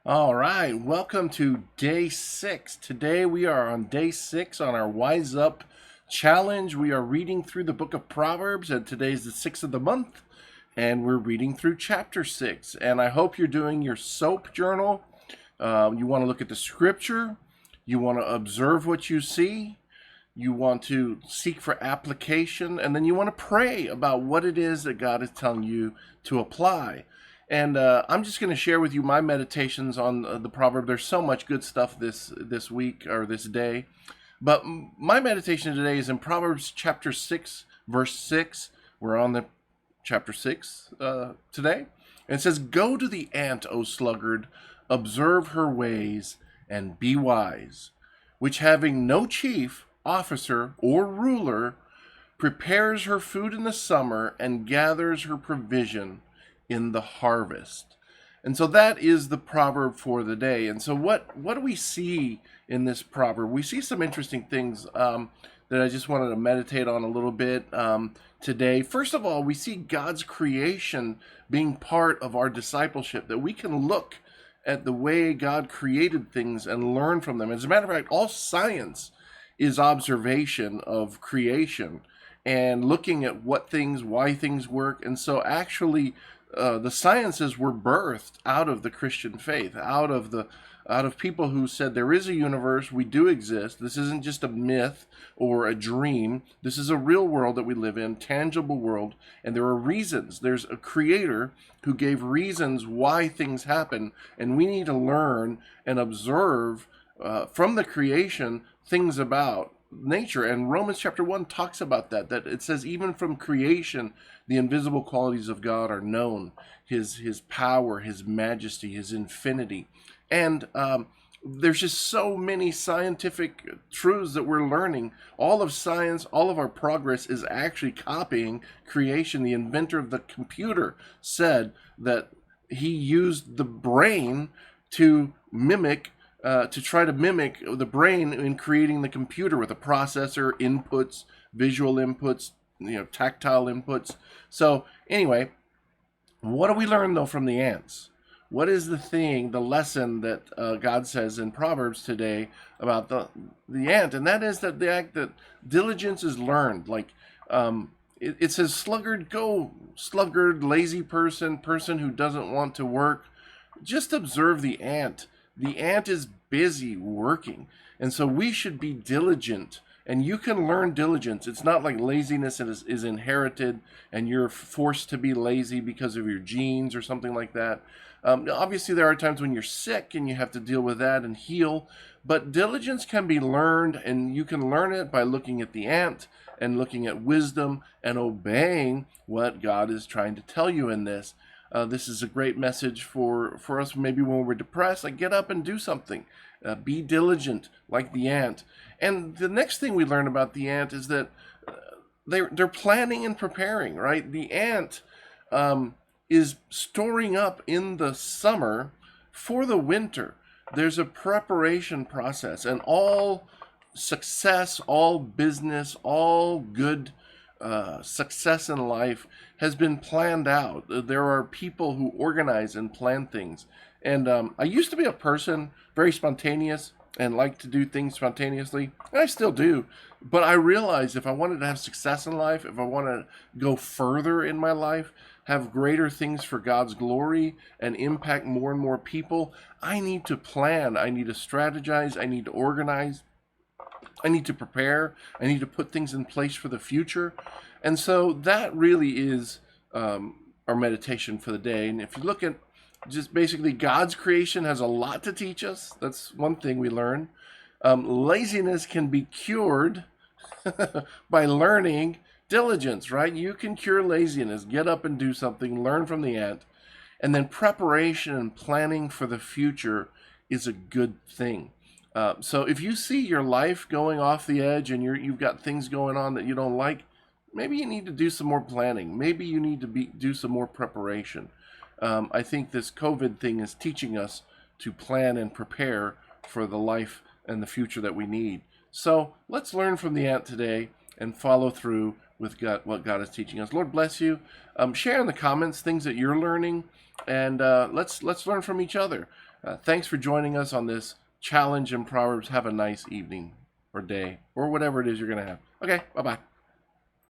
All right, welcome to day 6. Today we are on day 6 on our Wise Up challenge. We are reading through the book of Proverbs, and today's the 6th of the month, and we're reading through chapter 6. And I hope you're doing your SOAP journal. You want to look at the scripture, you want to observe what you see, you want to seek for application, and then you want to pray about what it is that God is telling you to apply. And I'm just going to share with you my meditations on the proverb. There's so much good stuff this week or this day. But my meditation today is in Proverbs chapter 6, verse 6. We're on the chapter 6 today. And it says, "Go to the ant, O sluggard, observe her ways, and be wise, which having no chief, officer, or ruler, prepares her food in the summer and gathers her provision in the harvest." And so that is the proverb for the day. And so what do we see in this proverb? We see some interesting things that I just wanted to meditate on a little bit today. First of all, we see God's creation being part of our discipleship, that we can look at the way God created things and learn from them. As a matter of fact, all science is observation of creation and looking at why things work. And so actually the sciences were birthed out of the Christian faith, out of people who said there is a universe, we do exist. This isn't just a myth or a dream. This is a real world that we live in, tangible world, and there are reasons. There's a creator who gave reasons why things happen, and we need to learn and observe from the creation things about nature. And Romans chapter 1 talks about that it says even from creation the invisible qualities of God are known, his power, his majesty, his infinity. And there's just so many scientific truths that we're learning. All of science, all of our progress is actually copying creation. The inventor of the computer said that he used the brain to try to mimic the brain in creating the computer with a processor, inputs, visual inputs, tactile inputs. So anyway, what do we learn though from the ants? What is the lesson that God says in Proverbs today about the ant? And that is that the act that diligence is learned. Like it says, sluggard, go, sluggard, lazy person who doesn't want to work. Just observe the ant. The ant is busy working. And so we should be diligent. And you can learn diligence. It's not like laziness is inherited and you're forced to be lazy because of your genes or something like that. Obviously, there are times when you're sick and you have to deal with that and heal. But diligence can be learned, and you can learn it by looking at the ant and looking at wisdom and obeying what God is trying to tell you in this. This is a great message for us maybe when we're depressed. Like, get up and do something. Be diligent like the ant. And the next thing we learn about the ant is that they're planning and preparing, right? The ant is storing up in the summer for the winter. There's a preparation process, and all success, all business, all good success in life has been planned out. There are people who organize and plan things. And I used to be a person very spontaneous and like to do things spontaneously, and I still do. But I realized if I wanted to have success in life, if I want to go further in my life, have greater things for God's glory and impact more and more people, I need to plan. I need to strategize. I need to organize. I need to prepare. I need to put things in place for the future. And so that really is our meditation for the day. And if you look at just basically God's creation has a lot to teach us. That's one thing we learn. Laziness can be cured by learning diligence, right? You can cure laziness. Get up and do something. Learn from the ant. And then preparation and planning for the future is a good thing. So if you see your life going off the edge and you've got things going on that you don't like, maybe you need to do some more planning. Maybe you need to do some more preparation. I think this COVID thing is teaching us to plan and prepare for the life and the future that we need. So let's learn from the ant today and follow through with what God is teaching us. Lord bless you. Share in the comments things that you're learning, and let's learn from each other. Thanks for joining us on this challenge in Proverbs. Have a nice evening or day or whatever it is you're going to have. Okay, bye-bye.